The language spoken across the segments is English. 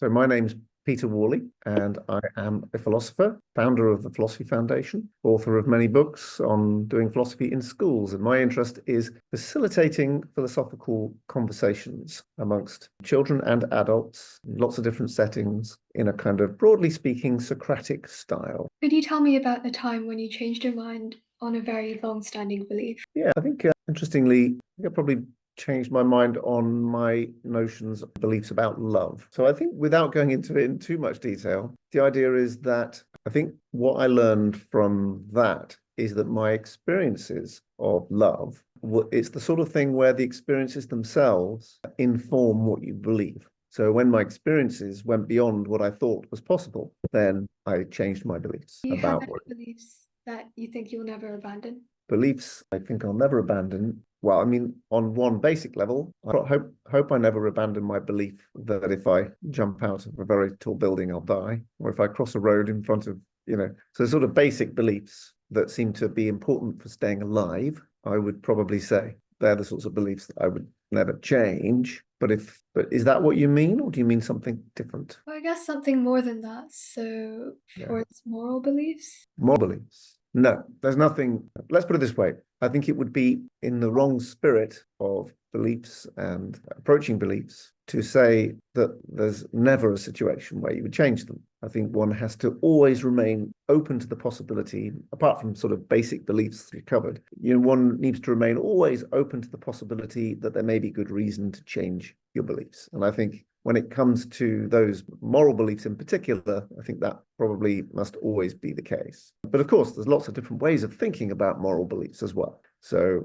So my name's Peter Worley, and I am a philosopher, founder of the Philosophy Foundation, author of many books on doing philosophy in schools. And my interest is facilitating philosophical conversations amongst children and adults in lots of different settings in a kind of, broadly speaking, Socratic style. Could you tell me about the time when you changed your mind on a very long-standing belief? Yeah, I think, interestingly, I probably changed my mind on my notions, beliefs about love. So I think without going into it in too much detail, the idea is that I think what I learned from that is that my experiences of love, it's the sort of thing where the experiences themselves inform what you believe. So when my experiences went beyond what I thought was possible, then I changed my beliefs Do you have about any beliefs that you think you'll never abandon? beliefs I think I'll never abandon. Well, I mean, on one basic level, I hope I never abandon my belief that if I jump out of a very tall building, I'll die, or if I cross a road in front of, so sort of basic beliefs that seem to be important for staying alive, I would probably say they're the sorts of beliefs that I would never change. But is that what you mean, or do you mean something different? Well, I guess something more than that. So, Yeah. for its moral beliefs, Moral beliefs. No, there's nothing. Let's put it this way. I think it would be in the wrong spirit of beliefs and approaching beliefs to say that there's never a situation where you would change them. I think one has to always remain open to the possibility, apart from sort of basic beliefs that you covered, one needs to remain always open to the possibility that there may be good reason to change your beliefs. And I think when it comes to those moral beliefs in particular, I think that probably must always be the case. But of course, there's lots of different ways of thinking about moral beliefs as well. So,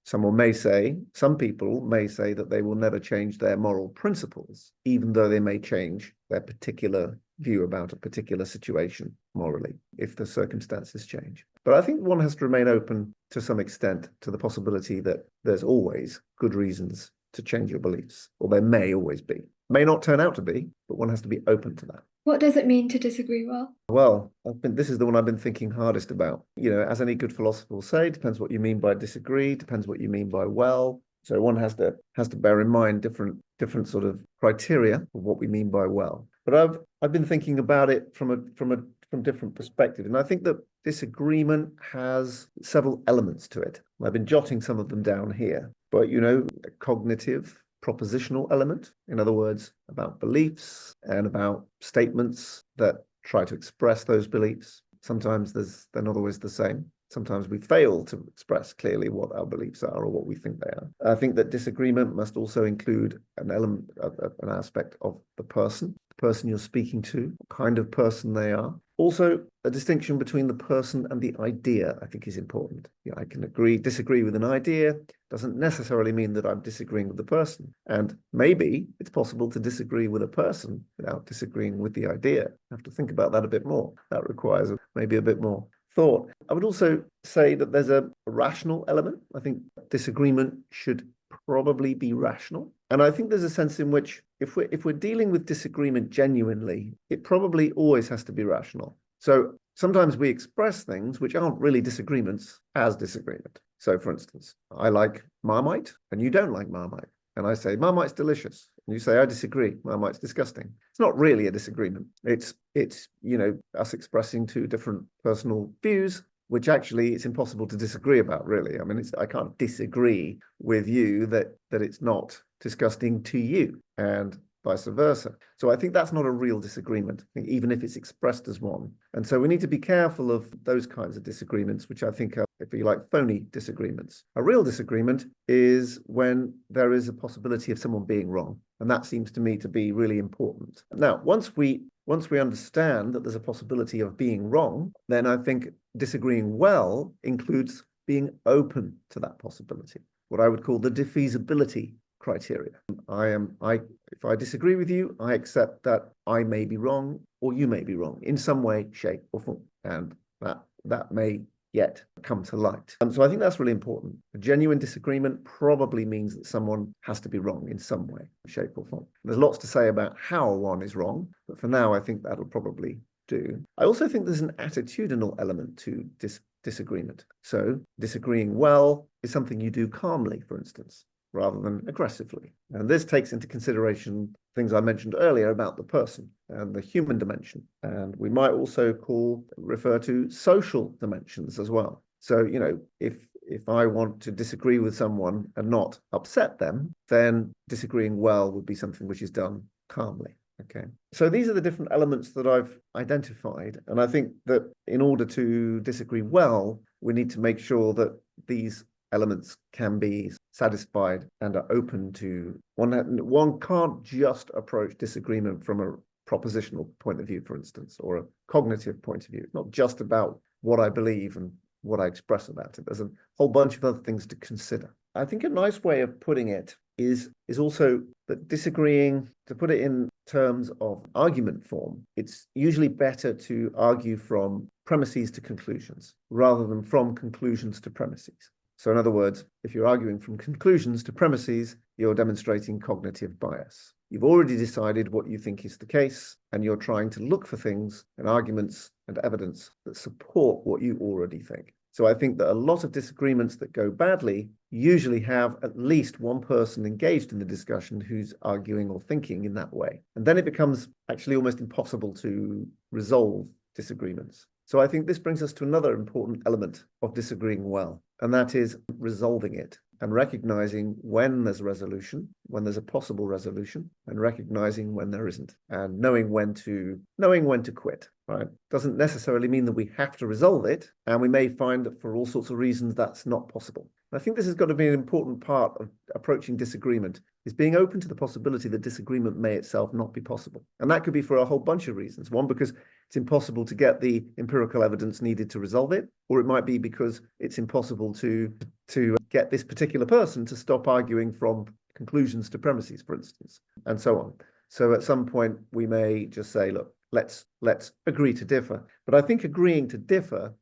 some people may say that they will never change their moral principles, even though they may change their particular view about a particular situation morally, if the circumstances change. But I think one has to remain open to some extent to the possibility that there's always good reasons to change your beliefs, or there may always be. May not turn out to be, but one has to be open to that. what does it mean to disagree well? Well, this is the one I've been thinking hardest about. As any good philosopher will say, depends what you mean by disagree, depends what you mean by well. So one has to bear in mind different sort of criteria of what we mean by well. But I've been thinking about it from different perspectives, and I think that disagreement has several elements to it. I've been jotting some of them down here, but a cognitive, propositional element, in other words, about beliefs and about statements that try to express those beliefs. Sometimes they're not always the same. Sometimes we fail to express clearly what our beliefs are or what we think they are. I think that disagreement must also include an element, an aspect of the person you're speaking to, what kind of person they are. Also, a distinction between the person and the idea, I think, is important. I can disagree with an idea, doesn't necessarily mean that I'm disagreeing with the person. And maybe it's possible to disagree with a person without disagreeing with the idea. I have to think about that a bit more. That requires maybe a bit more thought. I would also say that there's a rational element. I think disagreement should probably be rational. And I think there's a sense in which if we're dealing with disagreement genuinely, it probably always has to be rational. So sometimes we express things which aren't really disagreements as disagreement. So for instance, I like Marmite and you don't like Marmite. And I say, Marmite's delicious. And you say, I disagree. Marmite's disgusting. It's not really a disagreement. It's us expressing two different personal views, which actually it's impossible to disagree about, really. I mean, I can't disagree with you that it's not disgusting to you, and vice versa. So I think that's not a real disagreement, even if it's expressed as one. And so we need to be careful of those kinds of disagreements, which I think are, if you like, phony disagreements. A real disagreement is when there is a possibility of someone being wrong. And that seems to me to be really important. Now, once we understand that there's a possibility of being wrong, then I think disagreeing well includes being open to that possibility, what I would call the defeasibility criteria. If I disagree with you, I accept that I may be wrong or you may be wrong in some way, shape, or form, and that may yet come to light. And so I think that's really important. A genuine disagreement probably means that someone has to be wrong in some way, shape, or form. There's lots to say about how one is wrong, but for now, I think that'll probably do. I also think there's an attitudinal element to disagreement. So disagreeing well is something you do calmly, for instance, rather than aggressively. And this takes into consideration things I mentioned earlier about the person and the human dimension. And we might also refer to social dimensions as well. So, if I want to disagree with someone and not upset them, then disagreeing well would be something which is done calmly. Okay. So these are the different elements that I've identified. And I think that in order to disagree well, we need to make sure that these elements can be satisfied and are open to one can't just approach disagreement from a propositional point of view, for instance, or a cognitive point of view. It's not just about what I believe and what I express about it. There's a whole bunch of other things to consider. I think a nice way of putting it is also that disagreeing, to put it in terms of argument form, it's usually better to argue from premises to conclusions rather than from conclusions to premises. So in other words, if you're arguing from conclusions to premises, you're demonstrating cognitive bias. You've already decided what you think is the case, and you're trying to look for things and arguments and evidence that support what you already think. So I think that a lot of disagreements that go badly usually have at least one person engaged in the discussion who's arguing or thinking in that way. And then it becomes actually almost impossible to resolve disagreements. So I think this brings us to another important element of disagreeing well, and that is resolving it and recognizing when there's a resolution, when there's a possible resolution, and recognizing when there isn't, and knowing when to quit. Right? Doesn't necessarily mean that we have to resolve it, and we may find that for all sorts of reasons that's not possible. And I think this has got to be an important part of approaching disagreement, is being open to the possibility that disagreement may itself not be possible. And that could be for a whole bunch of reasons. One, because it's impossible to get the empirical evidence needed to resolve it, or it might be because it's impossible to get this particular person to stop arguing from conclusions to premises, for instance, and so on. So at some point we may just say, look, let's agree to differ. But I think agreeing to differ,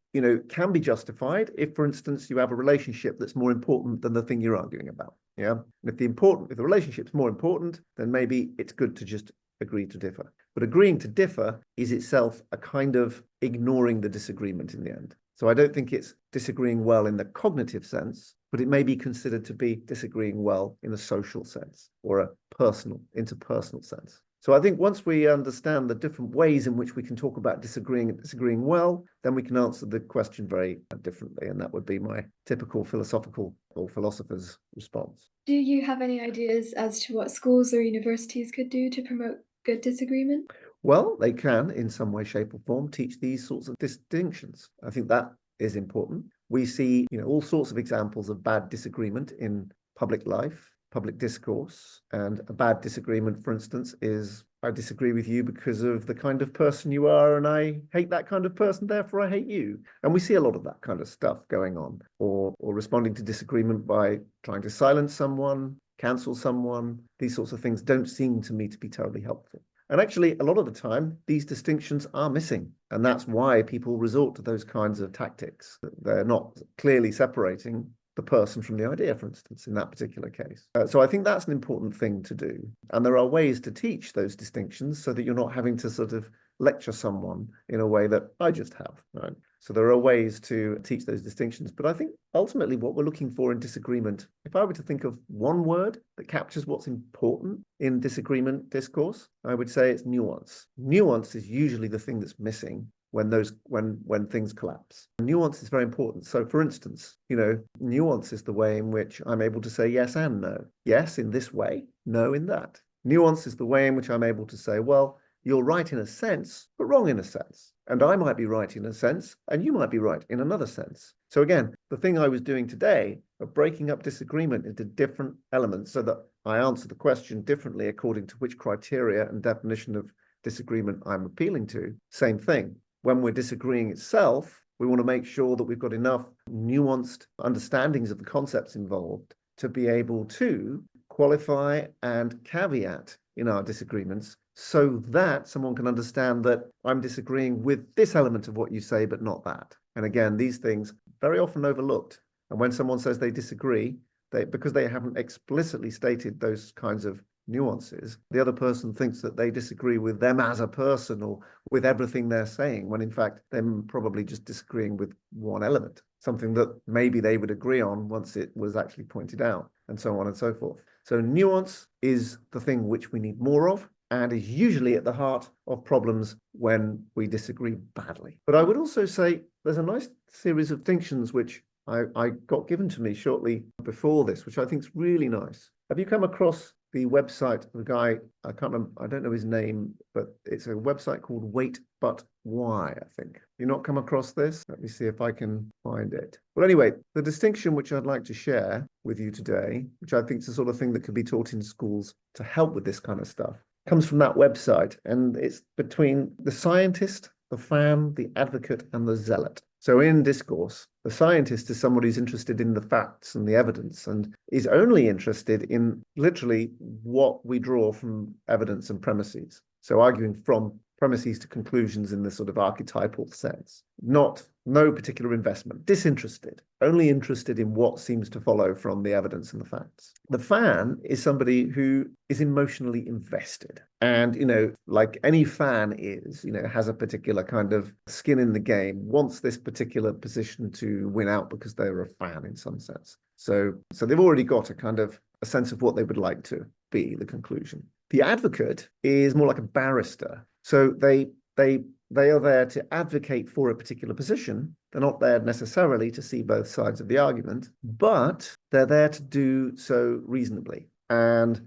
can be justified if, for instance, you have a relationship that's more important than the thing you're arguing about. Yeah. And if the relationship's more important, then maybe it's good to just agree to differ. But agreeing to differ is itself a kind of ignoring the disagreement in the end. So I don't think it's disagreeing well in the cognitive sense, but it may be considered to be disagreeing well in a social sense or a interpersonal sense. So I think once we understand the different ways in which we can talk about disagreeing and disagreeing well, then we can answer the question very differently. And that would be my typical philosophical or philosopher's response. Do you have any ideas as to what schools or universities could do to promote good disagreement? Well, they can, in some way, shape, or form, teach these sorts of distinctions. I think that is important. We see, all sorts of examples of bad disagreement in public life, public discourse. And a bad disagreement, for instance, is I disagree with you because of the kind of person you are, and I hate that kind of person, therefore I hate you. And we see a lot of that kind of stuff going on, or responding to disagreement by trying to silence someone, cancel someone. These sorts of things don't seem to me to be terribly helpful. And actually, a lot of the time, these distinctions are missing. And that's why people resort to those kinds of tactics. They're not clearly separating the person from the idea, for instance, in that particular case. So I think that's an important thing to do. And there are ways to teach those distinctions so that you're not having to sort of lecture someone in a way that I just have, right? So there are ways to teach those distinctions. But I think ultimately what we're looking for in disagreement, if I were to think of one word that captures what's important in disagreement discourse, I would say it's nuance. Nuance is usually the thing that's missing when things collapse. Nuance is very important. So for instance, nuance is the way in which I'm able to say yes and no. Yes in this way, no in that. Nuance is the way in which I'm able to say, well, you're right in a sense, but wrong in a sense. And I might be right in a sense, and you might be right in another sense. So again, the thing I was doing today of breaking up disagreement into different elements so that I answer the question differently according to which criteria and definition of disagreement I'm appealing to, same thing. When we're disagreeing itself, we want to make sure that we've got enough nuanced understandings of the concepts involved to be able to qualify and caveat in our disagreements so that someone can understand that I'm disagreeing with this element of what you say, but not that. And again, these things very often overlooked. And when someone says they disagree, because they haven't explicitly stated those kinds of nuances, the other person thinks that they disagree with them as a person or with everything they're saying, when in fact they're probably just disagreeing with one element, something that maybe they would agree on once it was actually pointed out, and so on and so forth. So nuance is the thing which we need more of, and is usually at the heart of problems when we disagree badly. But I would also say there's a nice series of distinctions which I got given to me shortly before this, which I think is really nice. Have you come across the website of a guy, I can't remember, I don't know his name, but it's a website called Wait But Why, I think. You not come across this? Let me see if I can find it. Well, anyway, the distinction which I'd like to share with you today, which I think is the sort of thing that could be taught in schools to help with this kind of stuff, comes from that website, and it's between the scientist, the fan, the advocate, and the zealot. So in discourse, the scientist is somebody who's interested in the facts and the evidence and is only interested in literally what we draw from evidence and premises. So arguing from premises to conclusions in this sort of archetypal sense. No particular investment, disinterested, only interested in what seems to follow from the evidence and the facts. The fan is somebody who is emotionally invested. And, like any fan is, has a particular kind of skin in the game, wants this particular position to win out because they're a fan in some sense. So they've already got a sense of what they would like to be, the conclusion. The advocate is more like a barrister. So they are there to advocate for a particular position. They're not there necessarily to see both sides of the argument, but they're there to do so reasonably. And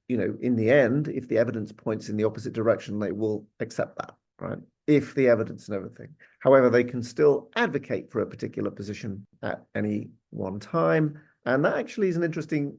in the end, if the evidence points in the opposite direction, they will accept that, right? If the evidence and everything. However, they can still advocate for a particular position at any one time. And that actually is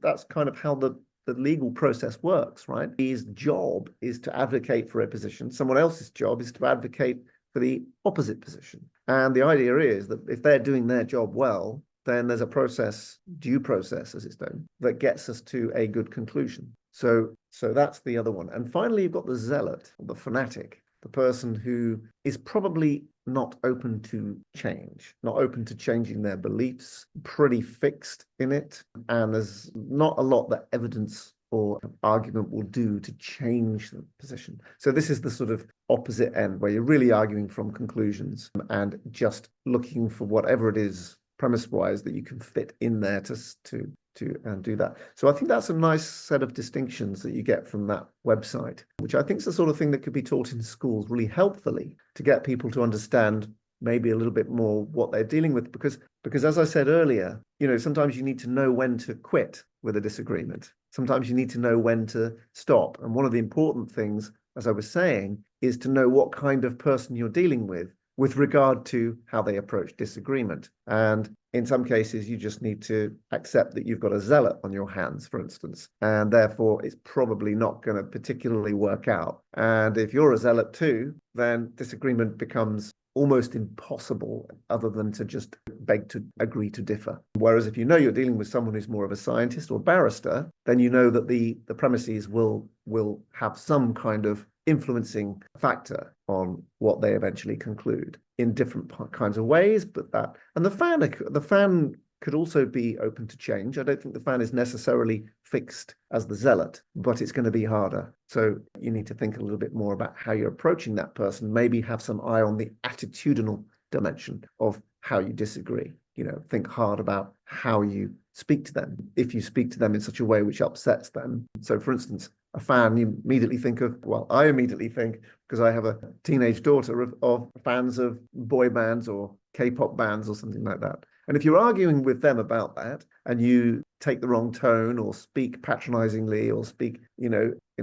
that's kind of how the legal process works, right? His job is to advocate for a position. Someone else's job is to advocate for the opposite position. And the idea is that if they're doing their job well, then there's a process, due process as it's known, that gets us to a good conclusion. So that's the other one. And finally, you've got the zealot, the fanatic, the person who is probably not open to change, not open to changing their beliefs, pretty fixed in it. And there's not a lot that evidence or argument will do to change the position. So this is the sort of opposite end where you're really arguing from conclusions and just looking for whatever it is premise-wise that you can fit in there to do that. So I think that's a nice set of distinctions that you get from that website, which I think is the sort of thing that could be taught in schools really helpfully to get people to understand maybe a little bit more what they're dealing with. Because as I said earlier, sometimes you need to know when to quit with a disagreement. Sometimes you need to know when to stop. And one of the important things, as I was saying, is to know what kind of person you're dealing with regard to how they approach disagreement. And in some cases, you just need to accept that you've got a zealot on your hands, for instance, and therefore it's probably not going to particularly work out. And if you're a zealot too, then disagreement becomes almost impossible other than to just beg to agree to differ. Whereas if you're dealing with someone who's more of a scientist or barrister, then you know that the premises will have some kind of influencing factor on what they eventually conclude in different kinds of ways. And the fan could also be open to change. I don't think the fan is necessarily fixed as the zealot, but it's going to be harder. So you need to think a little bit more about how you're approaching that person, maybe have some eye on the attitudinal dimension of how you disagree. Think hard about how you speak to them. If you speak to them in such a way which upsets them. So for instance, a fan, you immediately think I immediately think, because I have a teenage daughter, of fans of boy bands or K-pop bands or something like that. And if you're arguing with them about that and you take the wrong tone or speak patronizingly or speak, in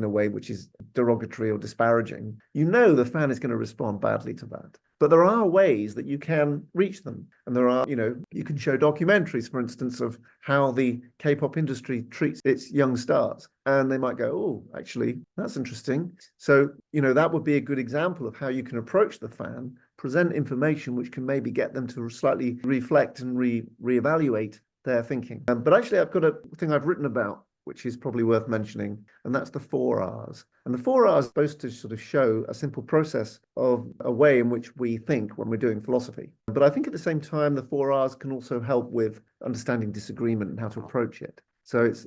a way which is derogatory or disparaging, the fan is going to respond badly to that. But there are ways that you can reach them. And there are, you can show documentaries, for instance, of how the K-pop industry treats its young stars. And they might go, oh, actually, that's interesting. So, that would be a good example of how you can approach the fan, present information which can maybe get them to slightly reflect and reevaluate their thinking. But actually, I've got a thing I've written about, which is probably worth mentioning, and that's the 4 R's. And the 4 R's are supposed to sort of show a simple process of a way in which we think when we're doing philosophy. But I think at the same time, the 4 R's can also help with understanding disagreement and how to approach it. So it's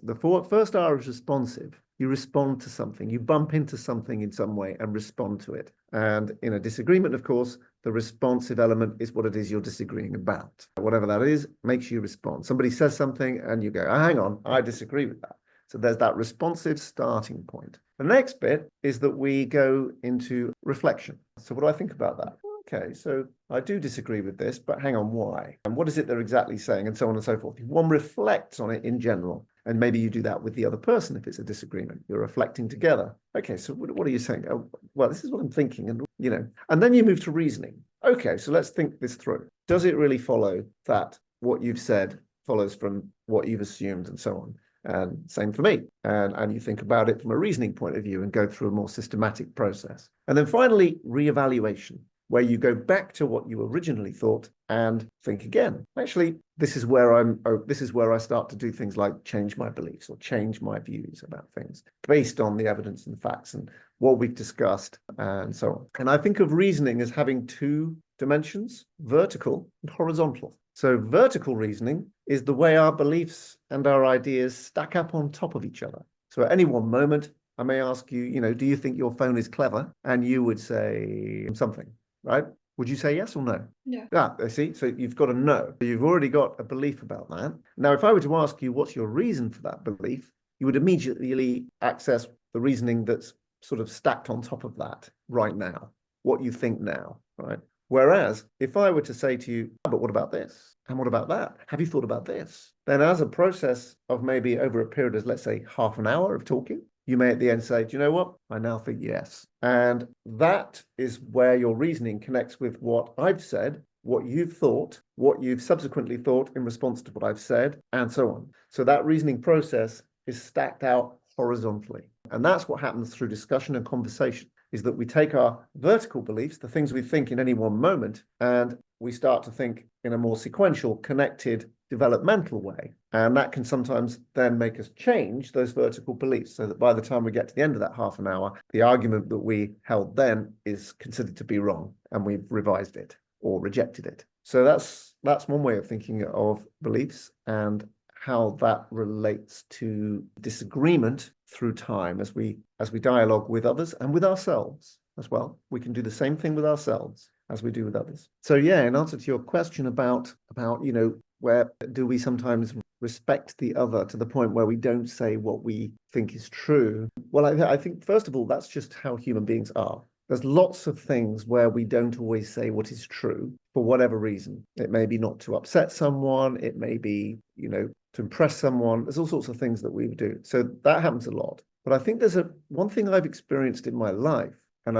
first R is responsive. You respond to something, you bump into something in some way and respond to it. And in a disagreement, of course, the responsive element is what it is you're disagreeing about. Whatever that is, makes you respond. Somebody says something and you go, hang on, I disagree with that. So there's that responsive starting point. The next bit is that we go into reflection. So what do I think about that? Okay, so I do disagree with this, but hang on, why? And what is it they're exactly saying, and so on and so forth. One reflects on it in general, and maybe you do that with the other person if it's a disagreement. You're reflecting together. Okay, so what are you saying? Oh, well, this is what I'm thinking, and then you move to reasoning. Okay, so let's think this through. Does it really follow that what you've said follows from what you've assumed and so on? And same for me. And you think about it from a reasoning point of view and go through a more systematic process. And then finally, reevaluation, where you go back to what you originally thought and think again. Actually, this is where I start to do things like change my beliefs or change my views about things based on the evidence and facts and what we've discussed and so on. And I think of reasoning as having two dimensions, vertical and horizontal. So vertical reasoning is the way our beliefs and our ideas stack up on top of each other. So at any one moment, I may ask you, do you think your phone is clever? And you would say something, right? Would you say yes or no? No. I see. So you've got a no. You've already got a belief about that. Now, if I were to ask you what's your reason for that belief, you would immediately access the reasoning that's sort of stacked on top of that right now, what you think now, right? Whereas if I were to say to you, but what about this? And what about that? Have you thought about this? Then as a process of maybe over a period of, let's say, half an hour of talking, you may at the end say, do you know what? I now think yes. And that is where your reasoning connects with what I've said, what you've thought, what you've subsequently thought in response to what I've said, and so on. So that reasoning process is stacked out horizontally. And that's what happens through discussion and conversation, is that we take our vertical beliefs, the things we think in any one moment, and we start to think in a more sequential, connected, developmental way. And that can sometimes then make us change those vertical beliefs so that by the time we get to the end of that half an hour, the argument that we held then is considered to be wrong and we've revised it or rejected it. So that's one way of thinking of beliefs and how that relates to disagreement through time as we dialogue with others and with ourselves as well. We can do the same thing with ourselves as we do with others. So yeah, in answer to your question about where do we sometimes respect the other to the point where we don't say what we think is true? Well, I think first of all, that's just how human beings are. There's lots of things where we don't always say what is true for whatever reason. It may be not to upset someone. It may be, to impress someone. There's all sorts of things that we would do. So that happens a lot. But I think there's one thing I've experienced in my life, and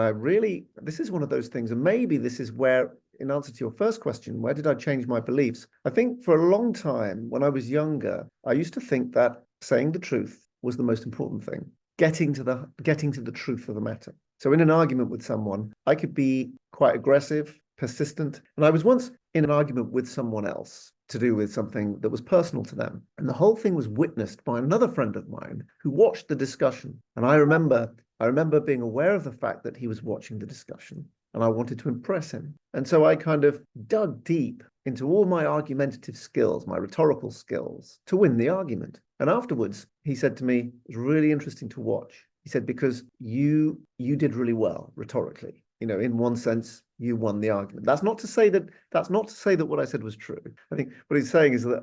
this is one of those things, and maybe this is where, in answer to your first question, where did I change my beliefs? I think for a long time, when I was younger, I used to think that saying the truth was the most important thing, getting to the truth of the matter. So in an argument with someone, I could be quite aggressive, persistent. And I was once in an argument with someone else to do with something that was personal to them. And the whole thing was witnessed by another friend of mine who watched the discussion. And I remember being aware of the fact that he was watching the discussion and I wanted to impress him. And so I kind of dug deep into all my argumentative skills, my rhetorical skills to win the argument. And afterwards, he said to me, it was really interesting to watch. He said, because you did really well rhetorically. In one sense, you won the argument. That's not to say that what I said was true. I think what he's saying is that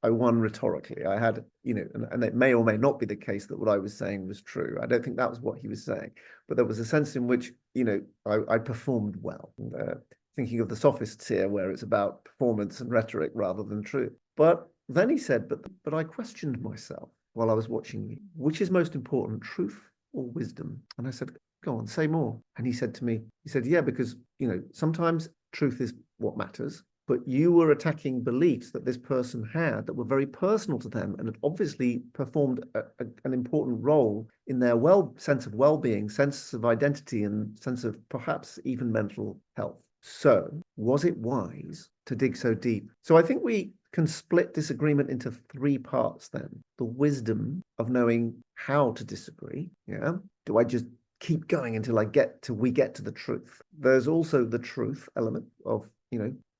I won rhetorically. I had, and it may or may not be the case that what I was saying was true. I don't think that was what he was saying, but there was a sense in which, I performed well. Thinking of the sophists here, where it's about performance and rhetoric rather than truth. But then he said, but I questioned myself while I was watching you. Which is most important, truth or wisdom? And I said, go on, say more. And he said to me, yeah, because, sometimes truth is what matters, but you were attacking beliefs that this person had that were very personal to them and had obviously performed an important role in their sense of well-being, sense of identity, and sense of perhaps even mental health. So was it wise to dig so deep? So I think we can split disagreement into three parts then. The wisdom of knowing how to disagree. Yeah. Do I just keep going until we get to the truth? There's also the truth element of,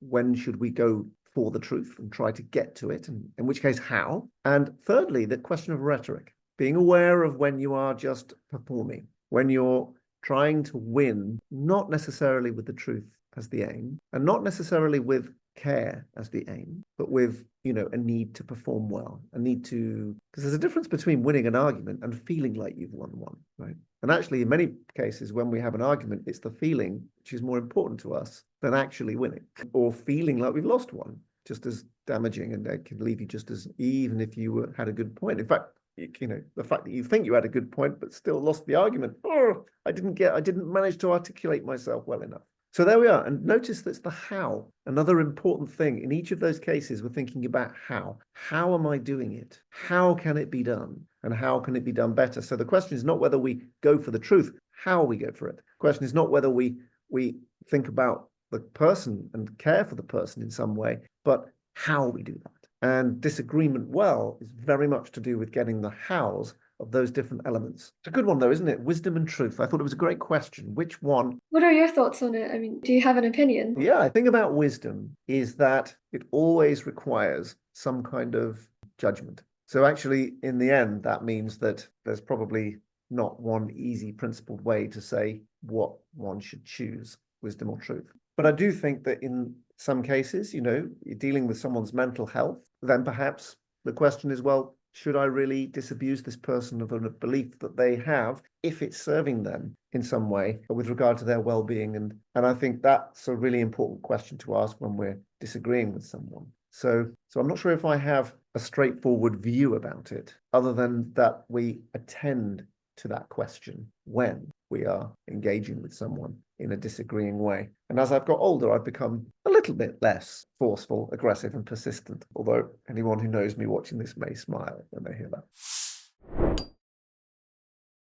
when should we go for the truth and try to get to it? And in which case, how? And thirdly, the question of rhetoric, being aware of when you are just performing, when you're trying to win, not necessarily with the truth as the aim, and not necessarily with care as the aim, but with, a need to perform well, a need to, because there's a difference between winning an argument and feeling like you've won one, right? And actually, in many cases, when we have an argument, it's the feeling which is more important to us than actually winning, or feeling like we've lost one, just as damaging, and that can leave you just as, even if you had a good point. In fact, the fact that you think you had a good point but still lost the argument. Oh, I didn't manage to articulate myself well enough. So there we are. And notice that's the how. Another important thing in each of those cases, we're thinking about how. How am I doing it? How can it be done? And how can it be done better? So the question is not whether we go for the truth, how we go for it. The question is not whether we think about the person and care for the person in some way, but how we do that. And disagreement well is very much to do with getting the hows of those different elements. It's a good one, though, isn't it? Wisdom and truth. I thought it was a great question. Which one? What are your thoughts on it? I mean, do you have an opinion? Yeah, I think about wisdom is that it always requires some kind of judgment. So actually, in the end, that means that there's probably not one easy principled way to say what one should choose, wisdom or truth. But I do think that in some cases, you're dealing with someone's mental health, then perhaps the question is, well, should I really disabuse this person of a belief that they have if it's serving them in some way with regard to their well-being? And I think that's a really important question to ask when we're disagreeing with someone. So I'm not sure if I have a straightforward view about it, other than that we attend to that question when we are engaging with someone in a disagreeing way. And as I've got older, I've become a little bit less forceful, aggressive, and persistent, although anyone who knows me watching this may smile when they hear that.